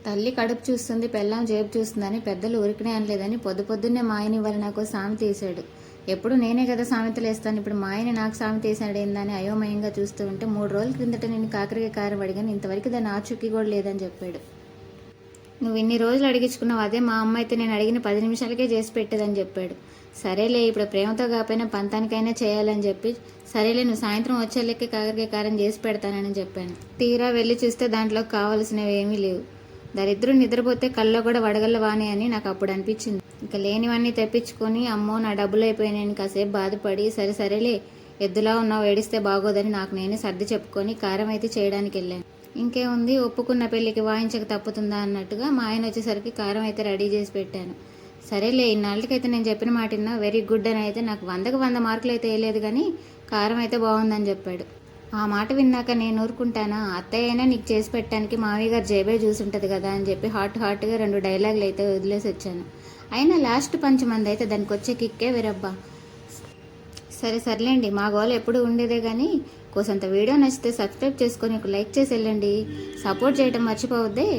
తల్లి కడుపు చూస్తుంది, పెళ్ళాం జేబు చూస్తుందని పెద్దలు ఊరికనే అనలేదని పొద్దున్నే మా ఆయన ఇవాళ నాకు సామెత వేశాడు. ఎప్పుడు నేనే కదా సామెతలు వేస్తాను, ఇప్పుడు మా ఆయన నాకు సామెత వేసాడు ఏందని అయోమయంగా చూస్తూ ఉంటే 3 రోజుల క్రిందట నేను కాకరకాయ కారం అడిగాను, ఇంతవరకు దాన్ని ఆచూకీ కూడా లేదని చెప్పాడు. నువ్వు ఇన్ని రోజులు అడిగించుకున్నావు, అదే మా అమ్మ అయితే నేను అడిగిన 10 నిమిషాలకే చేసి పెట్టేదని చెప్పాడు. సరేలే ఇప్పుడు ప్రేమతో కాకపోయినా పంతానికైనా చేయాలని చెప్పి, సరేలే నువ్వు సాయంత్రం వచ్చేళ్ళకి కాకరకాయ కారం చేసి పెడతానని చెప్పాను. తీరా వెళ్ళి చూస్తే దాంట్లో కావాల్సినవి ఏమీ లేవు. దరిద్రం నిద్రపోతే కల్లో కూడా వడగల్ల వాణి అని నాకు అప్పుడు అనిపించింది. ఇక లేనివన్నీ తెప్పించుకొని అమ్మో నా డబ్బులు అయిపోయినాయని కాసేపు బాధపడి సరేలే ఎద్దులా ఉన్నావు ఏడిస్తే బాగోదని నాకు నేనే సర్ది చెప్పుకొని కారం అయితే చేయడానికి వెళ్ళాను. ఇంకేముంది, ఒప్పుకున్న పెళ్ళికి వాయించక తప్పుతుందా అన్నట్టుగా మా ఆయన వచ్చేసరికి కారం అయితే రెడీ చేసి పెట్టాను. సరేలే ఇన్నాళ్ళకైతే నేను చెప్పిన మాటిన్నా వెరీ గుడ్ అని అయితే నాకు 100కి 100 మార్కులు అయితే వేయలేదు, కానీ కారం అయితే బాగుందని చెప్పాడు. ఆ మాట విన్నాక నేను ఊరుకుంటానా, అత్తయ్య అయినా నీకు చేసి పెట్టడానికి మావయ్య గారు జేబే చూసుంటుంది కదా అని చెప్పి హాట్గా 2 డైలాగులు అయితే వదిలేసి వచ్చాను. అయినా లాస్ట్ పంచమంది అయితే దానికి వచ్చే కిక్కే వేరబ్బా. సర్లేండి, మా గోల్ ఎప్పుడు ఉండేదే, కానీ కోసంత వీడియో నచ్చితే సబ్స్క్రైబ్ చేసుకొని ఒక లైక్ చేసి వెళ్ళండి. సపోర్ట్ చేయడం మర్చిపోవద్దే.